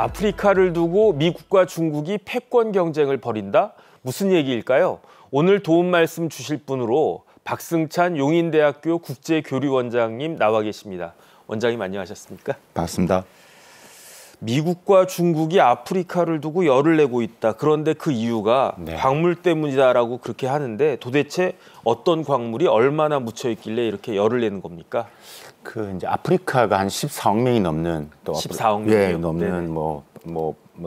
아프리카를 두고 미국과 중국이 패권 경쟁을 벌인다? 무슨 얘기일까요? 오늘 도움 말씀 주실 분으로 박승찬 용인대학교 국제교류원장님 나와 계십니다. 원장님 안녕하셨습니까? 반갑습니다. 미국과 중국이 아프리카를 두고 열을 내고 있다. 그런데 그 이유가 광물 때문이다라고 그렇게 하는데 도대체 어떤 광물이 얼마나 묻혀 있길래 이렇게 열을 내는 겁니까? 그 이제 아프리카가 한 14억 명이 넘는 14억 명이 넘는 뭐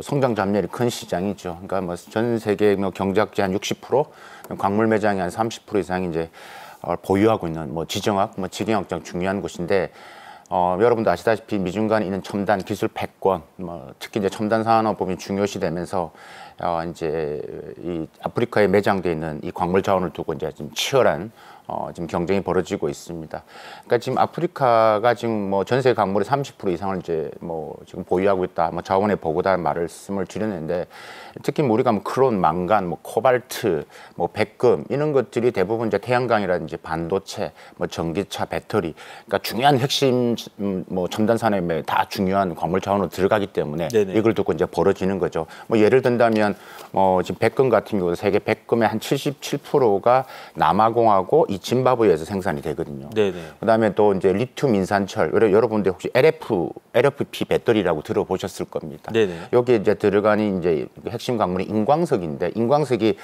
성장 잠열이 큰 시장이죠. 그러니까 뭐 전 세계 경제학지 한 60%, 광물 매장이 한 30% 이상이 이제 보유하고 있는 뭐 지정학, 지정학장 중요한 곳인데. 여러분도 아시다시피 미중 간에 있는 첨단 기술 패권, 특히 이제 첨단 산업법이 중요시되면서 이제 이 아프리카에 매장돼 있는 이 광물 자원을 두고 이제 지금 치열한 지금 경쟁이 벌어지고 있습니다. 그러니까 지금 아프리카가 지금 뭐 전 세계 광물의 30% 이상을 이제 뭐 지금 보유하고 있다, 자원의 보고다라는 말씀을 드렸는데 특히 우리가 크롬, 망간, 코발트, 백금 이런 것들이 대부분 이제 태양광이라든지 반도체, 전기차, 배터리, 그러니까 중요한 핵심 첨단 산업에 다 중요한 광물 자원으로 들어가기 때문에 이걸 두고 이제 벌어지는 거죠. 예를 든다면 지금 백금 같은 경우 세계 백금의 한 77%가 남아공하고 이 짐바브웨에서 생산이 되거든요. 그다음에 또 이제 리튬 인산철, 여러분들 혹시 LFP 배터리라고 들어보셨을 겁니다. 여기에 이제 들어가는 이제 핵심 광물이 인광석인데 인광석이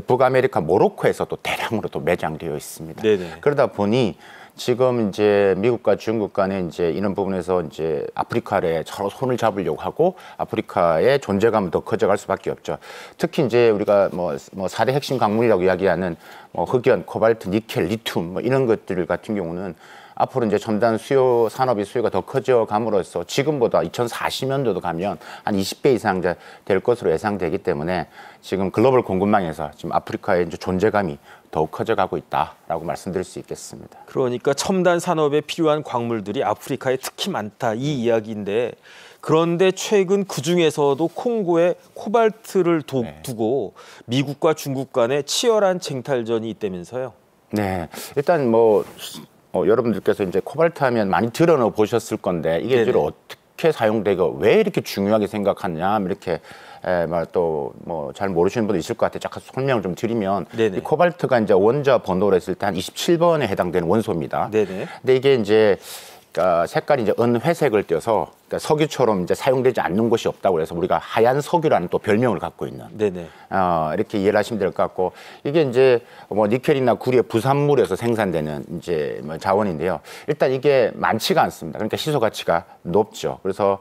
북아메리카 모로코에서 또 대량으로 또 매장되어 있습니다. 그러다 보니 지금 이제 미국과 중국 간에 이제 이런 부분에서 이제 아프리카에 서로 손을 잡으려고 하고 아프리카의 존재감은 더 커져갈 수밖에 없죠. 특히 이제 우리가 뭐 4대 핵심 광물이라고 이야기하는 흑연, 코발트, 니켈, 리튬 이런 것들 같은 경우는 앞으로 이제 첨단 수요 산업의 수요가 더 커져감으로써 지금보다 2040년도도 가면 한 20배 이상 될 것으로 예상되기 때문에 지금 글로벌 공급망에서 지금 아프리카의 이제 존재감이 더욱 커져가고 있다라고 말씀드릴 수 있겠습니다. 그러니까 첨단 산업에 필요한 광물들이 아프리카에 특히 많다 이 이야기인데 그런데 최근 그 중에서도 콩고에 코발트를 두고 미국과 중국 간에 치열한 쟁탈전이 있다면서요? 네, 일단 여러분들께서 이제 코발트 하면 많이 들어 보셨을 건데 이게 주로 어떻게 사용되고 왜 이렇게 중요하게 생각하냐 이렇게 잘 모르시는 분도 있을 것 같아요. 잠깐 설명을 좀 드리면 이 코발트가 이제 원자 번호로 했을 때 한 27번에 해당되는 원소입니다. 근데 이게 이제 색깔이 이제 은회색을 띄어서 석유처럼 이제 사용되지 않는 곳이 없다고 해서 우리가 하얀 석유라는 또 별명을 갖고 있는 이렇게 이해를 하시면 될 것 같고 이게 이제 니켈이나 구리의 부산물에서 생산되는 이제 자원인데요. 일단 이게 많지가 않습니다. 그러니까 희소 가치가 높죠. 그래서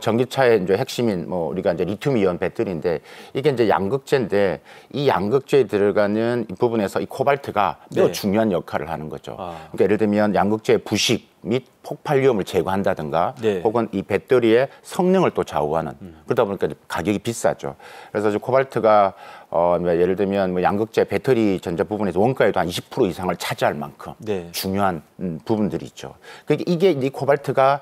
전기차의 이제 핵심인 우리가 이제 리튬이온 배터리인데 이게 이제 양극재인데 이 양극재에 들어가는 이 부분에서 이 코발트가 매우 중요한 역할을 하는 거죠. 그러니까 예를 들면 양극재의 부식 및 폭발 위험을 제거한다든가 혹은 이 배터리의 성능을 또 좌우하는 그러다 보니까 가격이 비싸죠. 그래서 코발트가 예를 들면 양극재 배터리 전자 부분에서 원가에도 한 20% 이상을 차지할 만큼 중요한 부분들이 있죠. 그러니까 이게 이 코발트가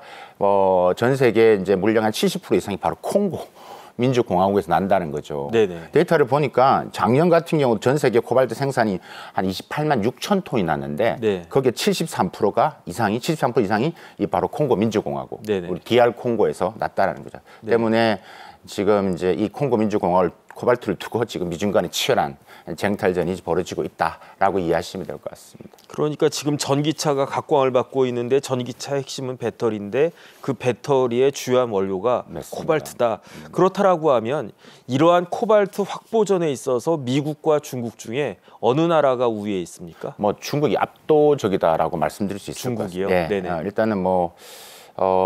전 세계 이제 물량 한 70% 이상이 바로 콩고 민주공화국에서 난다는 거죠. 데이터를 보니까 작년 같은 경우 전 세계 코발트 생산이 한 28만 6천 톤이 났는데 거기에 73% 이상이 이 바로 콩고 민주공화국, 우리 DR 콩고에서 났다라는 거죠. 때문에 지금 이제 이 콩고 민주공화국을 코발트를 두고 지금 미중 간에 치열한 쟁탈전이 벌어지고 있다라고 이해하시면 될 것 같습니다. 그러니까 지금 전기차가 각광을 받고 있는데 전기차의 핵심은 배터리인데 그 배터리의 주요한 원료가 코발트다. 그렇다라고 하면 이러한 코발트 확보전에 있어서 미국과 중국 중에 어느 나라가 우위에 있습니까? 중국이 압도적이다라고 말씀드릴 수 있을 것 같습니다. 일단은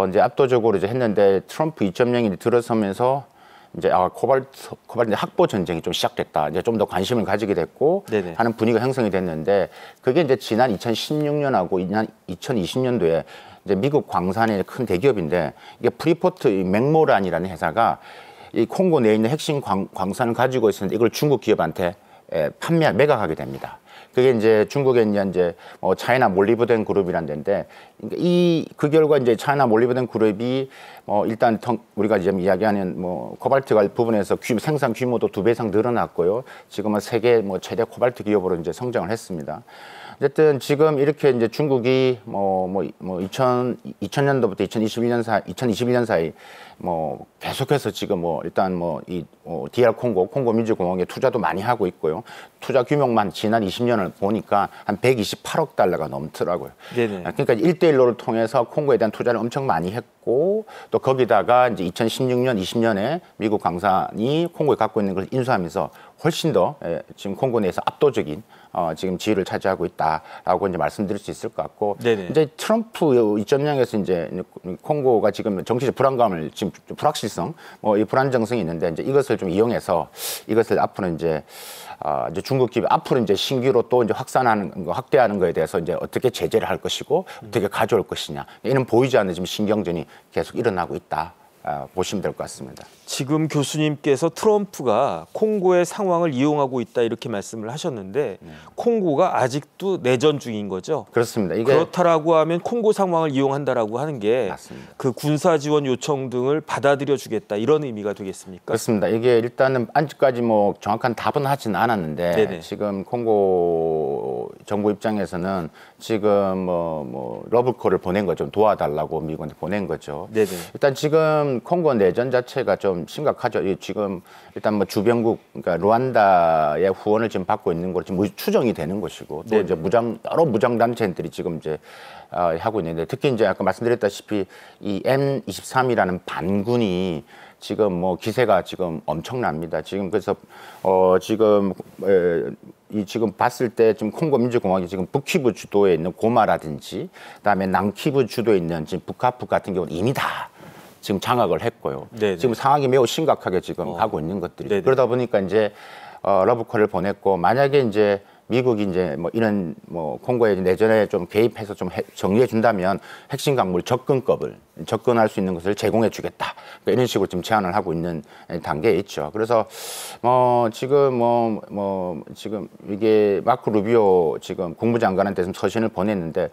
이제 압도적으로 이제 했는데 트럼프 2.0이 들어서면서 이제 코발트 확보 전쟁이 좀 시작됐다. 이제 좀 더 관심을 가지게 됐고 하는 분위기가 형성이 됐는데 그게 이제 지난 2016년하고 2020년도에 이제 미국 광산의 큰 대기업인데 이게 프리포트 맥모란이라는 회사가 이 콩고 내에 있는 핵심 광산을 가지고 있었는데 이걸 중국 기업한테 매각하게 됩니다. 그게 이제 중국에 이제 차이나 몰리브덴 그룹이란 데인데 그 결과 이제 차이나 몰리브덴 그룹이 일단 우리가 지금 이야기하는 코발트 부분에서 생산 규모도 2배 이상 늘어났고요. 지금은 세계 최대 코발트 기업으로 이제 성장을 했습니다. 어쨌든 지금 이렇게 이제 중국이 2000년도부터 2021년 사이 계속해서 지금 일단 이 DR 콩고 민주공화국에 투자도 많이 하고 있고요. 투자 규모만 지난 20년을 보니까 한 128억 달러가 넘더라고요. 네네. 그러니까 1대1로를 통해서 콩고에 대한 투자를 엄청 많이 했고 또 거기다가 이제 2016년, 20년에 미국 광산이 콩고에 갖고 있는 걸 인수하면서 훨씬 더 지금 콩고 내에서 압도적인 지금 지위를 차지하고 있다라고 이제 말씀드릴 수 있을 것 같고 네네. 이제 트럼프 2.0에서 이제 콩고가 지금 정치적 불안감을 지금 불확실성 이 불안정성이 있는데 이제 이것을 좀 이용해서 이것을 앞으로 이제 중국 기업 앞으로 이제 신규로 또 이제 확대하는 거에 대해서 이제 어떻게 제재를 할 것이고 어떻게 가져올 것이냐 이런 보이지 않는 지금 신경전이 계속 일어나고 있다. 보시면 될 것 같습니다. 지금 교수님께서 트럼프가 콩고의 상황을 이용하고 있다 이렇게 말씀을 하셨는데 콩고가 아직도 내전 중인 거죠? 그렇습니다. 그렇다라고 하면 콩고 상황을 이용한다라고 하는 게 그 군사 지원 요청 등을 받아들여 주겠다 이런 의미가 되겠습니까? 그렇습니다. 이게 일단은 아직까지 정확한 답은 하지는 않았는데 네네. 지금 콩고 정부 입장에서는 지금 러브콜을 보낸 거죠. 도와달라고 미국한테 보낸 거죠. 네네. 일단 지금 콩고 내전 자체가 좀 심각하죠. 지금 일단 주변국 그러니까 루안다의 후원을 지금 받고 있는 거 지금 추정이 되는 것이고 또 네네. 이제 여러 무장 단체들이 지금 이제 하고 있는데 특히 이제 아까 말씀드렸다시피 이 M23이라는 반군이 지금 기세가 지금 엄청납니다. 지금 그래서 지금 지금 봤을 때 지금 콩고 민주공화국이 지금 북키부 주도에 있는 고마라든지 그다음에 남키부 주도에 있는 지금 북하프 같은 경우는 이미 다 지금 장악을 했고요. 네네. 지금 상황이 매우 심각하게 지금 가고 있는 것들이 네네. 그러다 보니까 이제 러브콜을 보냈고 만약에 이제 미국이 이제 이런 콩고의 내전에 좀 개입해서 좀 정리해 준다면 핵심 광물 접근할 수 있는 것을 제공해 주겠다. 그러니까 이런 식으로 지금 제안을 하고 있는 단계에 있죠. 그래서 지금 지금 이게 마크 루비오 지금 국무장관한테 좀 서신을 보냈는데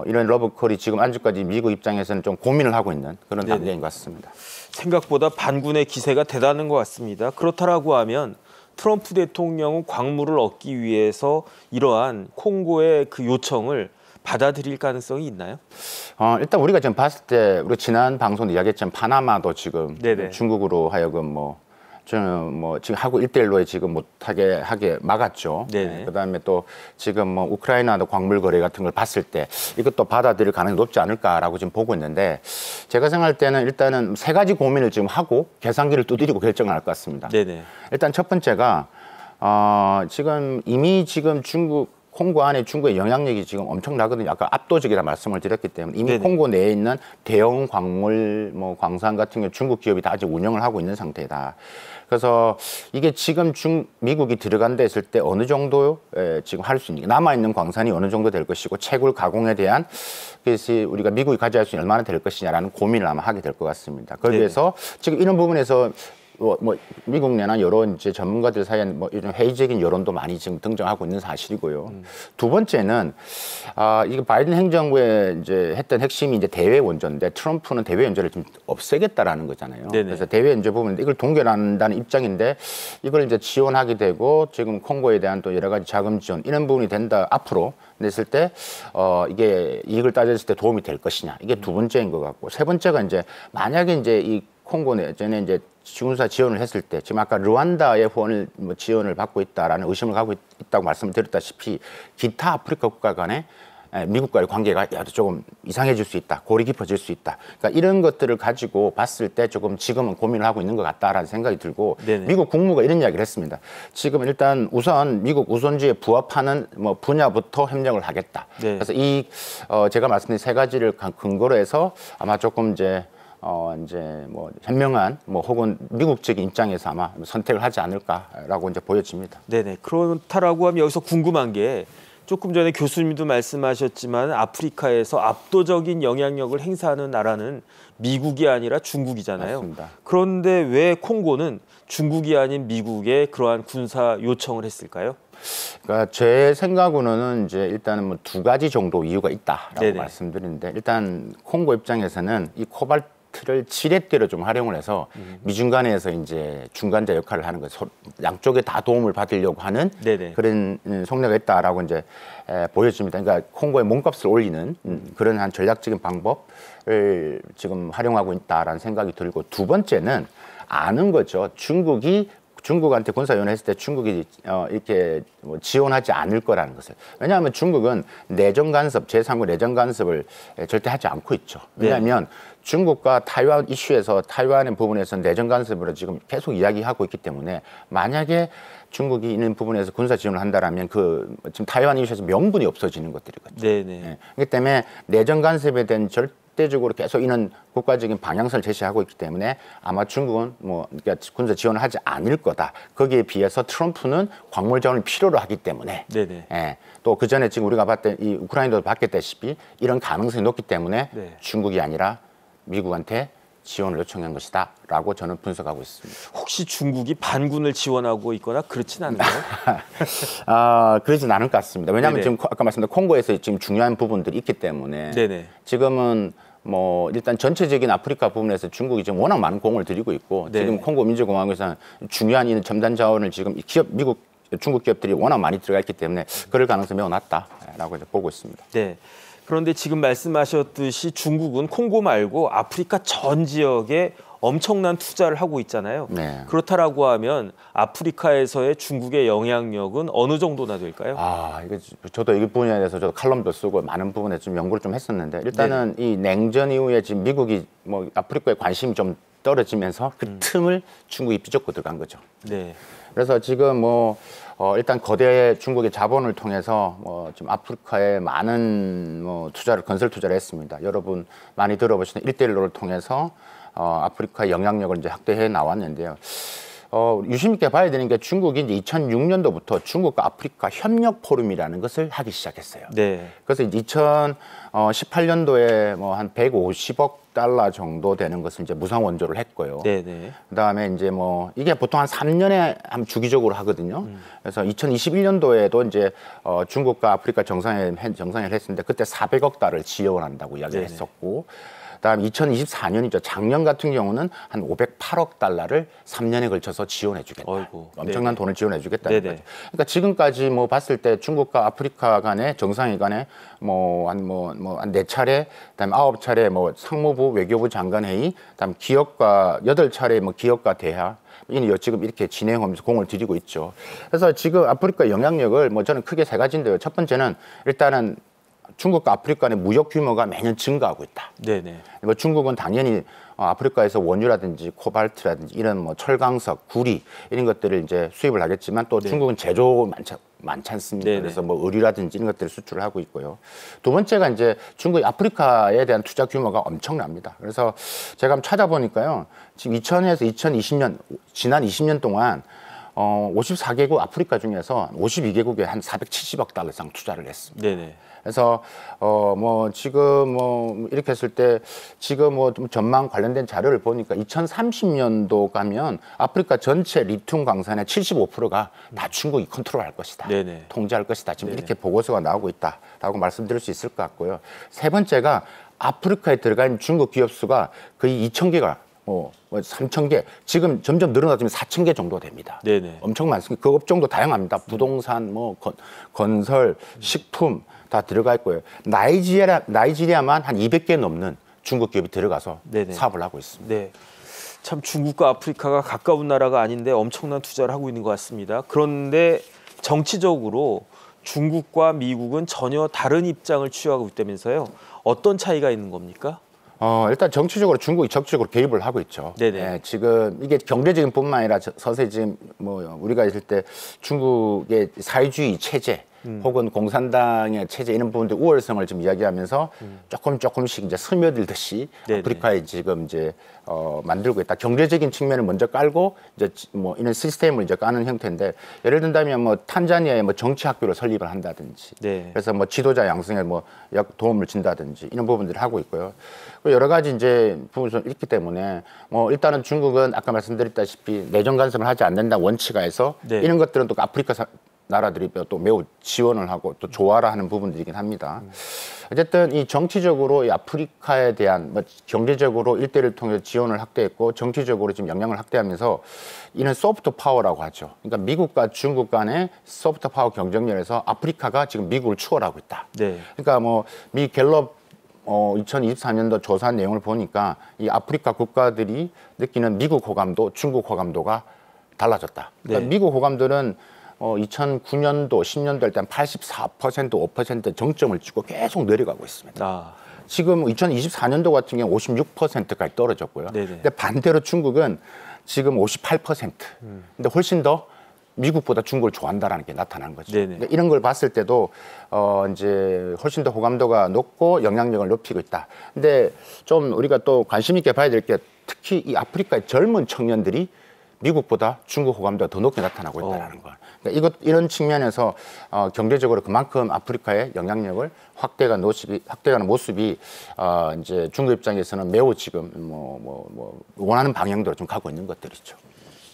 이런 러브콜이 지금 아직까지 미국 입장에서는 좀 고민을 하고 있는 그런 단계인 것 같습니다. 생각보다 반군의 기세가 대단한 것 같습니다. 그렇다라고 하면 트럼프 대통령은 광물을 얻기 위해서 이러한 콩고의 그 요청을 받아들일 가능성이 있나요? 일단 우리가 지금 봤을 때 우리 지난 방송도 이야기했지만 파나마도 지금 네네. 중국으로 하여금 지금 하고 1대1로에 지금 못하게 막았죠. 그다음에 또 지금 우크라이나도 광물 거래 같은 걸 봤을 때 이것도 받아들일 가능성이 높지 않을까라고 지금 보고 있는데 제가 생각할 때는 일단은 3가지 고민을 지금 하고 계산기를 두드리고 결정을 할 것 같습니다. 네네. 일단 첫 번째가 지금 이미 지금 콩고 안에 중국의 영향력이 지금 엄청나거든요. 아까 압도적이라 말씀을 드렸기 때문에 이미 네네. 콩고 내에 있는 대형 광물, 광산 같은 경우 중국 기업이 다 아직 운영을 하고 있는 상태다. 그래서 이게 지금 미국이 들어간다 했을 때 어느 정도 지금 할 수 있는 남아있는 광산이 어느 정도 될 것이고 채굴 가공에 대한 그래서 우리가 미국이 가져갈 수 있는 얼마나 될 것이냐라는 고민을 아마 하게 될 것 같습니다. 거기에서 지금 이런 부분에서 미국 내나 여러 이제 전문가들 사이에 이런 회의적인 여론도 많이 지금 등장하고 있는 사실이고요. 두 번째는 이거 바이든 행정부에 이제 했던 핵심이 이제 대외 원조인데 트럼프는 대외 원조를 좀 없애겠다라는 거잖아요. 네네. 그래서 대외 원조 부분 이걸 동결한다는 입장인데 이걸 이제 지원하게 되고 지금 콩고에 대한 또 여러 가지 자금 지원 이런 부분이 된다 앞으로 냈을 때 이게 이익을 따졌을 때 도움이 될 것이냐 이게 두 번째인 것 같고 세 번째가 이제 만약에 이제 이 콩고 내전에 이제 군사 지원을 했을 때 지금 아까 루안다의 후원을 지원을 받고 있다라는 의심을 하고 있다고 말씀을 드렸다시피 기타 아프리카 국가 간에 미국과의 관계가 조금 이상해질 수 있다, 골이 깊어질 수 있다. 그러니까 이런 것들을 가지고 봤을 때 조금 지금은 고민을 하고 있는 것 같다라는 생각이 들고 네네. 미국 국무가 이런 이야기를 했습니다. 지금 일단 우선 미국 우선주의에 부합하는 분야부터 협력을 하겠다. 네. 그래서 제가 말씀드린 3가지를 근거로 해서 아마 조금 이제 현명한 혹은 미국적인 입장에서 아마 선택을 하지 않을까라고 이제 보여집니다. 네네. 그렇다라고 하면 여기서 궁금한 게 조금 전에 교수님도 말씀하셨지만 아프리카에서 압도적인 영향력을 행사하는 나라는 미국이 아니라 중국이잖아요. 맞습니다. 그런데 왜 콩고는 중국이 아닌 미국에 그러한 군사 요청을 했을까요? 그러니까 제 생각으로는 이제 일단은 뭐 두 가지 정도 이유가 있다라고 네네. 말씀드리는데, 일단 콩고 입장에서는 이 코발트를 지렛대로 좀 활용을 해서 미중 간에서 이제 중간자 역할을 하는 거죠. 양쪽에 다 도움을 받으려고 하는 네네. 그런 속내가 있다라고 이제 보여집니다. 그러니까 콩고의 몸값을 올리는 그런 한 전략적인 방법을 지금 활용하고 있다라는 생각이 들고, 두 번째는 아는 거죠. 중국한테 군사위원회 했을 때 중국이 이렇게 뭐 지원하지 않을 거라는 것을. 왜냐하면 중국은 내정 간섭, 제3국 내정 간섭을 절대 하지 않고 있죠. 왜냐하면 중국과 타이완 이슈에서, 타이완의 부분에서 내정 간섭으로 지금 계속 이야기하고 있기 때문에, 만약에 중국이 있는 부분에서 군사 지원을 한다라면 그 지금 타이완 이슈에서 명분이 없어지는 것들이거든요. 네네. 그렇기 때문에 내정 간섭에 대한 절대적으로 계속 이런 국가적인 방향성을 제시하고 있기 때문에 아마 중국은 뭐 그러니까 군사 지원을 하지 않을 거다. 거기에 비해서 트럼프는 광물 자원을 필요로 하기 때문에, 또 그 전에 지금 우리가 봤던 이 우크라이나도 봤겠다시피 이런 가능성이 높기 때문에 중국이 아니라 미국한테 지원을 요청한 것이다라고 저는 분석하고 있습니다. 혹시 중국이 반군을 지원하고 있거나 그렇진 않나요? 그러진 않을 것 같습니다. 왜냐하면 네네. 지금 아까 말씀드린 콩고에서 지금 중요한 부분들이 있기 때문에, 네네. 지금은 뭐 일단 전체적인 아프리카 부분에서 중국이 지금 워낙 많은 공을 들이고 있고, 지금 콩고 민주공화국에서는 중요한 이 첨단 자원을 지금 중국 기업들이 워낙 많이 들어가 있기 때문에 그럴 가능성이 매우 낮다라고 이제 보고 있습니다. 네. 그런데 지금 말씀하셨듯이 중국은 콩고 말고 아프리카 전 지역에 엄청난 투자를 하고 있잖아요. 그렇다라고 하면 아프리카에서의 중국의 영향력은 어느 정도나 될까요? 이거 저도 이 분야에 대해서 저도 칼럼도 쓰고 많은 부분에 좀 연구를 좀 했었는데, 일단은 이 냉전 이후에 지금 미국이 뭐 아프리카에 관심이 좀 떨어지면서 그 틈을 중국이 비좁고 들어간 거죠. 그래서 지금 뭐 일단 거대 중국의 자본을 통해서 좀 아프리카에 많은 건설 투자를 했습니다. 여러분 많이 들어보시는 1대1로를 통해서 아프리카의 영향력을 이제 확대해 나왔는데요. 유심 있게 봐야 되는 게, 중국이 이제 2006년도부터 중국과 아프리카 협력 포럼이라는 것을 하기 시작했어요. 그래서 2018년도에 뭐 한 150억 달러 정도 되는 것을 이제 무상 원조를 했고요. 그다음에 이제 뭐 이게 보통 한 3년에 한 주기적으로 하거든요. 그래서 2021년도에도 이제 중국과 아프리카 정상회의를 했는데, 그때 400억 달러를 지원한다고 이야기를 했었고, 그다음 2024년이죠. 작년 같은 경우는 한 508억 달러를 3년에 걸쳐서 지원해주겠다. 엄청난 돈을 지원해주겠다는 거죠. 그러니까 지금까지 뭐 봤을 때 중국과 아프리카 간의 정상회 간에 한 4차례, 그다음에 9차례 뭐 상무부, 외교부 장관 회의, 그다음 기업과 8차례 뭐 기업과 대화. 지금 이렇게 진행하면서 공을 들이고 있죠. 그래서 지금 아프리카 영향력을 뭐 저는 크게 세 가지인데요. 첫 번째는 일단은 중국과 아프리카 간의 무역 규모가 매년 증가하고 있다. 뭐 중국은 당연히 아프리카에서 원유라든지 코발트라든지 이런 뭐 철강석, 구리 이런 것들을 이제 수입을 하겠지만, 또 중국은 제조 많지 않습니까? 그래서 뭐 의류라든지 이런 것들을 수출을 하고 있고요. 두 번째가 이제 중국이 아프리카에 대한 투자 규모가 엄청납니다. 그래서 제가 한번 찾아보니까요, 지금 2000에서 2020년 지난 20년 동안 54개국 아프리카 중에서 52개국에 한 470억 달러 이상 투자를 했습니다. 그래서 뭐 지금 뭐 이렇게 했을 때 지금 뭐 좀 전망 관련된 자료를 보니까 2030년도 가면 아프리카 전체 리튬 광산의 75%가 다 중국이 컨트롤할 것이다. 통제할 것이다. 지금 이렇게 보고서가 나오고 있다라고 말씀드릴 수 있을 것 같고요. 세 번째가 아프리카에 들어가 있는 중국 기업 수가 거의 2,000개가 3,000개, 지금 점점 늘어나지면 4,000개 정도 됩니다. 엄청 많습니다. 그 업종도 다양합니다. 부동산, 뭐 건설, 식품 다 들어가 있고요. 나이지리아만 한 200개 넘는 중국 기업이 들어가서 사업을 하고 있습니다. 참 중국과 아프리카가 가까운 나라가 아닌데 엄청난 투자를 하고 있는 것 같습니다. 그런데 정치적으로 중국과 미국은 전혀 다른 입장을 취하고 있다면서요. 어떤 차이가 있는 겁니까? 일단 정치적으로 중국이 적극적으로 개입을 하고 있죠. 지금 이게 경제적인 뿐만 아니라 서서히 지금 뭐 우리가 있을 때 중국의 사회주의 체제 혹은 공산당의 체제 이런 부분들 우월성을 좀 이야기하면서 조금씩 이제 스며들듯이 아프리카에 지금 이제 만들고 있다. 경제적인 측면을 먼저 깔고 이제 뭐 이런 시스템을 이제 까는 형태인데, 예를 든다면 뭐 탄자니아에 뭐 정치학교를 설립을 한다든지, 그래서 뭐 지도자 양성에 뭐 도움을 준다든지 이런 부분들을 하고 있고요. 여러 가지 이제 부분이 있기 때문에 뭐 일단은 중국은 아까 말씀드렸다시피 내정 간섭을 하지 않는다 원칙하에서 이런 것들은 또 아프리카 나라들이 또 매우 지원을 하고 또 좋아라 하는 부분들이긴 합니다. 어쨌든 이 정치적으로 이 아프리카에 대한 뭐 경제적으로 일대를 통해 지원을 확대했고 정치적으로 지금 영향을 확대하면서 이는 소프트 파워라고 하죠. 그러니까 미국과 중국 간의 소프트 파워 경쟁력에서 아프리카가 지금 미국을 추월하고 있다. 네. 그러니까 뭐 미 갤럽 2024년도 조사 내용을 보니까 이 아프리카 국가들이 느끼는 미국 호감도, 중국 호감도가 달라졌다. 그러니까 네. 미국 호감들은 2009년도, 10년도 할 때 한 84%, 5% 정점을 찍고 계속 내려가고 있습니다. 지금 2024년도 같은 경우 56%까지 떨어졌고요. 네네. 근데 반대로 중국은 지금 58%. 근데 훨씬 더 미국보다 중국을 좋아한다라는 게 나타나는 거죠. 그러니까 이런 걸 봤을 때도 이제 훨씬 더 호감도가 높고 영향력을 높이고 있다. 근데 좀 우리가 또 관심 있게 봐야 될 게 특히 이 아프리카의 젊은 청년들이 미국보다 중국 호감도가 더 높게 나타나고 있다는 거. 그러니까 이런 측면에서 경제적으로 그만큼 아프리카의 영향력을 확대하는 모습이 이제 중국 입장에서는 매우 지금 원하는 방향대로 좀 가고 있는 것들이죠.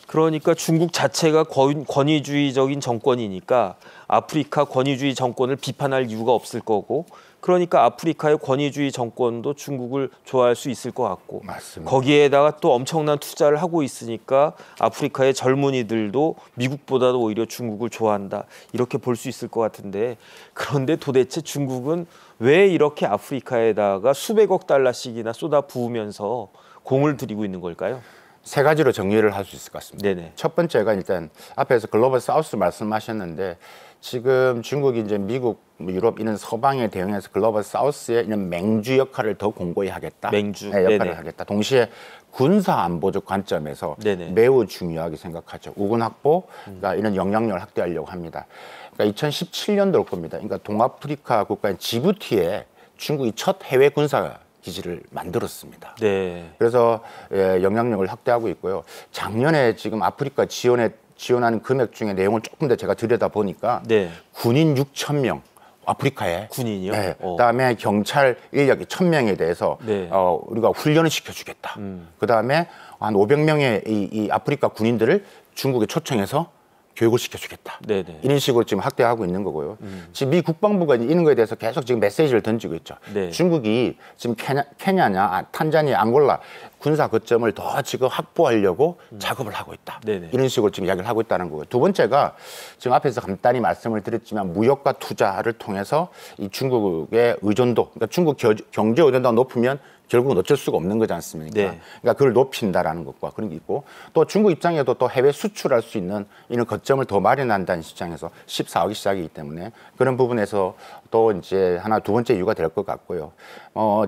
그러니까 중국 자체가 권위주의적인 정권이니까 아프리카 권위주의 정권을 비판할 이유가 없을 거고, 그러니까 아프리카의 권위주의 정권도 중국을 좋아할 수 있을 것 같고, 맞습니다. 거기에다가 또 엄청난 투자를 하고 있으니까 아프리카의 젊은이들도 미국보다도 오히려 중국을 좋아한다, 이렇게 볼 수 있을 것 같은데, 그런데 도대체 중국은 왜 이렇게 아프리카에다가 수백억 달러씩이나 쏟아 부으면서 공을 들이고 있는 걸까요? 세 가지로 정리를 할 수 있을 것 같습니다. 네네. 첫 번째가 일단 앞에서 글로벌 사우스 말씀하셨는데, 지금 중국이 이제 미국, 유럽 이런 서방에 대응해서 글로벌 사우스의 이런 맹주 역할을 더 공고히 하겠다. 맹주 역할을 네네. 하겠다. 동시에 군사 안보적 관점에서 네네. 매우 중요하게 생각하죠. 우군 확보, 그러니까 이런 영향력을 확대하려고 합니다. 그러니까 2017년도일 겁니다. 그러니까 동아프리카 국가인 지부티에 중국이 첫 해외 군사 기지를 만들었습니다. 네. 그래서 영향력을 확대하고 있고요. 작년에 지금 아프리카 지원하는 금액 중에 내용을 조금 더 제가 들여다보니까 네. 군인 6,000명, 아프리카에. 군인이요? 네. 그다음에 경찰 인력 1,000명에 대해서 네. 우리가 훈련을 시켜주겠다. 그다음에 한 500명의 이 아프리카 군인들을 중국에 초청해서 교육을 시켜주겠다. 네네. 이런 식으로 지금 확대하고 있는 거고요. 지금 미 국방부가 이런 거에 대해서 계속 지금 메시지를 던지고 있죠. 네. 중국이 지금 케냐냐, 탄자니아, 앙골라 군사 거점을 더 지금 확보하려고 작업을 하고 있다. 네네. 이런 식으로 지금 이야기를 하고 있다는 거고요. 두 번째가 지금 앞에서 간단히 말씀을 드렸지만 무역과 투자를 통해서 이 중국의 의존도, 그러니까 중국 경제 의존도가 높으면 결국은 어쩔 수가 없는 거지 않습니까? 네. 그러니까 그걸 높인다라는 것과 그런 게 있고, 또 중국 입장에도 또 해외 수출할 수 있는 이런 거점을 더 마련한다는 시장에서 14억이 시작이기 때문에 그런 부분에서 또 이제 두 번째 이유가 될 것 같고요.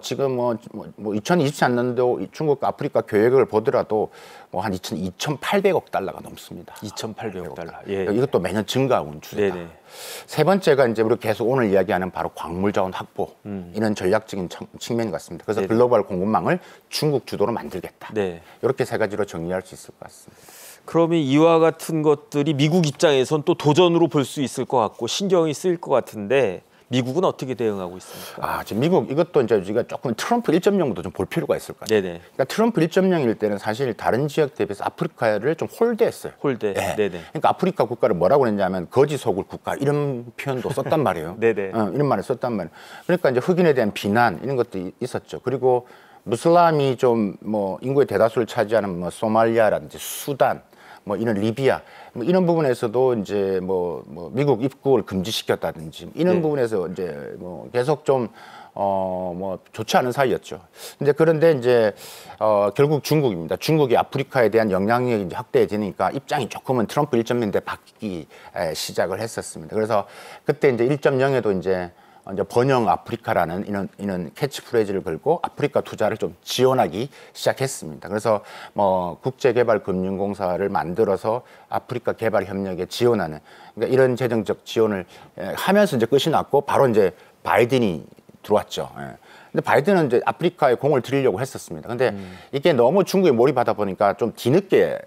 지금 2024년도 중국 아프리카 계획을 보더라도 한 2,800억 달러가 넘습니다. 2,800억 달러. 예. 이것도 매년 증가하고 있는 추세다. 네네. 세 번째가 이제 우리 계속 오늘 이야기하는 바로 광물 자원 확보, 이런 전략적인 측면 같습니다. 그래서 네네. 글로벌 공급망을 중국 주도로 만들겠다. 네. 이렇게 세 가지로 정리할 수 있을 것 같습니다. 그러면 이와 같은 것들이 미국 입장에선 또 도전으로 볼 수 있을 것 같고 신경이 쓰일 것 같은데, 미국은 어떻게 대응하고 있습니까? 지금 미국 이것도 이제 우리가 조금 트럼프 1.0부터 좀 볼 필요가 있을 것 같아요. 네네. 그러니까 트럼프 1.0일 때는 사실 다른 지역 대비해서 아프리카를 좀 홀대했어요. 홀대. 네. 네네. 그러니까 아프리카 국가를 뭐라고 그랬냐면 거지 속을 국가, 이런 표현도 썼단 말이에요. 네네. 이런 말을 썼단 말이에요. 그러니까 이제 흑인에 대한 비난 이런 것도 있었죠. 그리고 무슬람이 좀 인구의 대다수를 차지하는 소말리아라든지 수단, 이런 리비아, 이런 부분에서도 이제 미국 입국을 금지시켰다든지 이런 네. 부분에서 이제 계속 좀 좋지 않은 사이였죠. 그런데 이제 결국 중국입니다. 중국이 아프리카에 대한 영향력이 이제 확대해지니까 입장이 조금은 트럼프 1.0인데 바뀌기 시작을 했었습니다. 그래서 그때 이제 1.0에도 이제 번영 아프리카라는 이런 캐치프레이즈를 걸고 아프리카 투자를 좀 지원하기 시작했습니다. 그래서 국제개발금융공사를 만들어서 아프리카 개발 협력에 지원하는, 그러니까 이런 재정적 지원을 하면서 이제 끝이 났고 바로 이제 바이든이 들어왔죠. 근데 바이든은 이제 아프리카에 공을 들이려고 했었습니다. 근데 이게 너무 중국에 몰입하다 보니까 좀 뒤늦게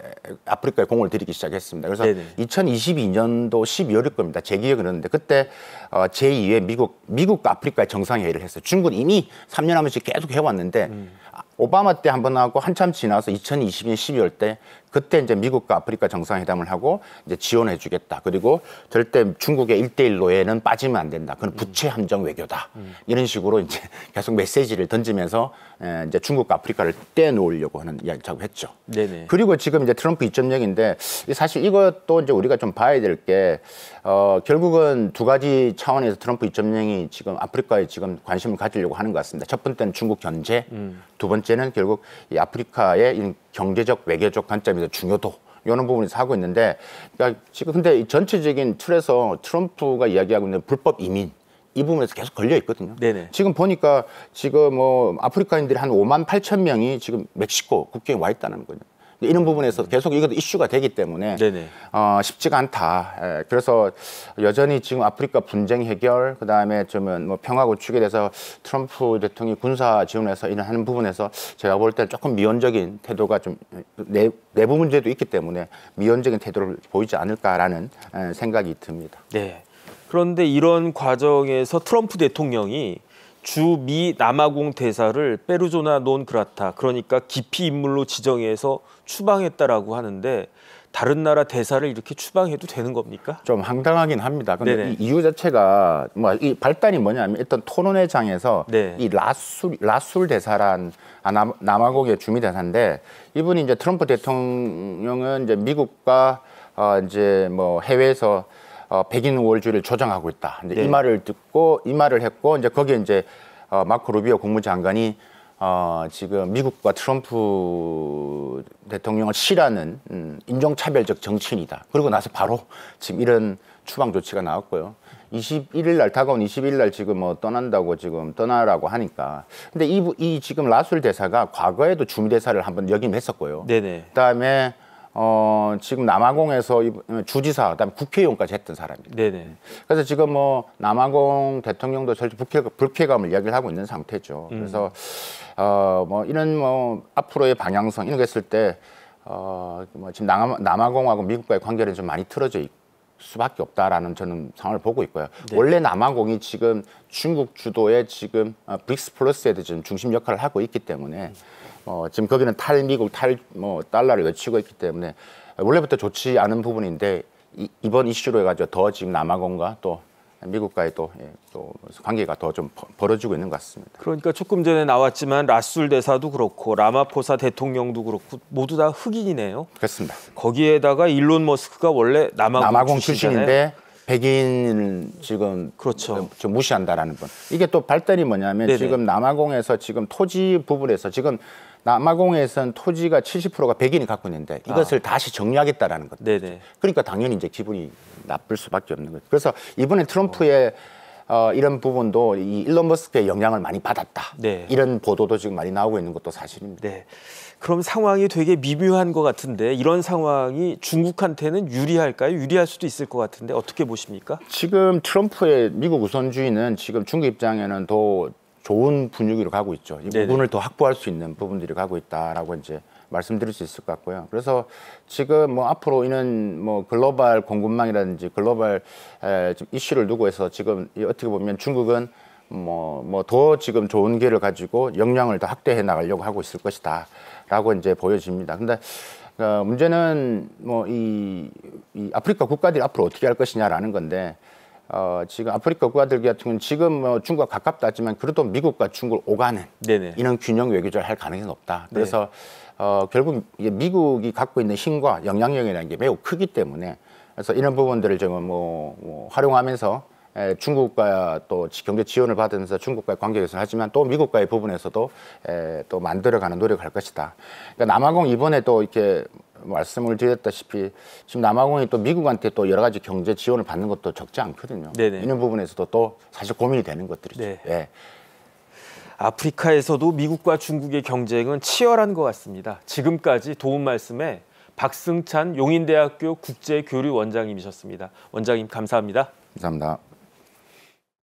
아프리카에 공을 들이기 시작했습니다. 그래서 네네. 2022년도 12월일 겁니다. 제 기억은 그런데 그때 제2회 미국과 아프리카의 정상회의를 했어요. 중국은 이미 3년 한 번씩 계속 해왔는데 오바마 때 한 번 하고 한참 지나서 2022년 12월 때 그때 이제 미국과 아프리카 정상회담을 하고 이제 지원해 주겠다. 그리고 절대 중국의 1대1 노예는 빠지면 안 된다. 그건 부채 함정 외교다. 이런 식으로 이제 계속 메시지를 던지면서 이제 중국과 아프리카를 떼놓으려고 하는 이야기를 자꾸 했죠. 네네. 그리고 지금 이제 트럼프 2.0인데 사실 이것도 이제 우리가 좀 봐야 될 게 결국은 두 가지 차원에서 트럼프 2.0이 지금 아프리카에 지금 관심을 가지려고 하는 것 같습니다. 첫 번째는 중국 견제, 두 번째는 결국 이 아프리카의 경제적, 외교적 관점에서 중요도 이런 부분에서 하고 있는데, 그러니까 지금 근데 이 전체적인 틀에서 트럼프가 이야기하고 있는 불법 이민 이 부분에서 계속 걸려 있거든요. 네네. 지금 보니까 지금 뭐 아프리카인들이 한 5만 8천 명이 지금 멕시코 국경에 와 있다는 거죠. 이런 부분에서 계속 이것도 이슈가 되기 때문에 쉽지가 않다. 그래서 여전히 지금 아프리카 분쟁 해결, 그다음에 좀 뭐 평화 구축에 대해서 트럼프 대통령이 군사 지원해서 이런 하는 부분에서 제가 볼 때 조금 미온적인 태도가 좀 내부 문제도 있기 때문에 미온적인 태도를 보이지 않을까라는 생각이 듭니다. 네. 그런데 이런 과정에서 트럼프 대통령이 주 미 남아공 대사를 페루조나 논 그라타, 그러니까 기피 인물로 지정해서 추방했다라고 하는데 다른 나라 대사를 이렇게 추방해도 되는 겁니까? 좀 황당하긴 합니다. 근데 이 이유 자체가 뭐 이 발단이 뭐냐면 일단 토론회장에서 이 라술 대사란 남아공의 주미 대사인데 이분이 이제 트럼프 대통령은 이제 미국과 이제 뭐 해외에서 백인 우월주의를 조장하고 있다. 이 말을 듣고 이 말을 했고 이제 거기에 이제 마코 루비오 국무장관이 지금 미국과 트럼프 대통령을 싫어하는 인종차별적 정치인이다. 그러고 나서 바로 지금 이런 추방 조치가 나왔고요. 21일 날 다가온 21일 날 지금 뭐 떠난다고 지금 떠나라고 하니까. 근데 이 지금 라술 대사가 과거에도 주미 대사를 한번 역임했었고요. 네네. 그다음에 지금 남아공에서 주지사, 그다음에 국회의원까지 했던 사람입니다. 네네. 그래서 지금 뭐 남아공 대통령도 절대 불쾌감을 이야기를 하고 있는 상태죠. 그래서 뭐 이런 뭐 앞으로의 방향성 이런 거 했을 때 뭐 지금 남아공하고 미국과의 관계는 좀 많이 틀어져 있을 수밖에 없다라는 저는 상황을 보고 있고요. 원래 남아공이 지금 중국 주도의 지금 브릭스 플러스에 지금 중심 역할을 하고 있기 때문에. 지금 거기는 탈미국, 달러를 외치고 있기 때문에 원래부터 좋지 않은 부분인데 이번 이슈로 해가지고 더 지금 남아공과 또 미국과의 또 관계가 더 좀 벌어지고 있는 것 같습니다. 그러니까 조금 전에 나왔지만 라술 대사도 그렇고 라마포사 대통령도 그렇고 모두 다 흑인이네요. 그렇습니다. 거기에다가 일론 머스크가 원래 남아공 출신인데 백인을 지금 그렇죠. 좀 무시한다라는 분. 이게 또 발단이 뭐냐면 네네. 지금 남아공에서 지금 토지 부분에서 지금 남아공에서는 토지가 70%가 백인이 갖고 있는데 이것을 다시 정리하겠다라는 것. 네네. 그러니까 당연히 이제 기분이 나쁠 수밖에 없는 거죠. 그래서 이번에 트럼프의 이런 부분도 이 일론 머스크의 영향을 많이 받았다. 네. 이런 보도도 지금 많이 나오고 있는 것도 사실입니다. 네. 그럼 상황이 되게 미묘한 것 같은데 이런 상황이 중국한테는 유리할까요? 유리할 수도 있을 것 같은데 어떻게 보십니까? 지금 트럼프의 미국 우선주의는 지금 중국 입장에는 더 좋은 분위기로 가고 있죠. 이 부분을 더 확보할 수 있는 부분들이 가고 있다라고 이제 말씀드릴 수 있을 것 같고요. 그래서 지금 뭐 앞으로 이런 뭐 글로벌 공급망이라든지 글로벌 이슈를 두고 해서 지금 어떻게 보면 중국은 뭐 더 지금 좋은 기회를 가지고 역량을 더 확대해 나가려고 하고 있을 것이다라고 이제 보여집니다. 근데 문제는 뭐 이 아프리카 국가들이 앞으로 어떻게 할 것이냐라는 건데. 지금 아프리카 국가들 같은 경우는 지금 뭐 중국과 가깝다 하지만 그래도 미국과 중국을 오가는 이런 균형 외교를 할 가능성이 높다. 그래서 결국 미국이 갖고 있는 힘과 영향력이라는 게 매우 크기 때문에 그래서 이런 부분들을 좀 뭐 활용하면서 중국과 또 경제 지원을 받으면서 중국과의 관계 개선을 하지만 또 미국과의 부분에서도 또 만들어가는 노력을 할 것이다. 그러니까 남아공 이번에 또 이렇게 말씀을 드렸다시피 지금 남아공이 또 미국한테 또 여러 가지 경제 지원을 받는 것도 적지 않거든요. 네네. 이런 부분에서도 또 사실 고민이 되는 것들이죠. 네. 예. 아프리카에서도 미국과 중국의 경쟁은 치열한 것 같습니다. 지금까지 도움 말씀에 박승찬 용인대학교 국제교류원장님이셨습니다. 원장님 감사합니다. 감사합니다.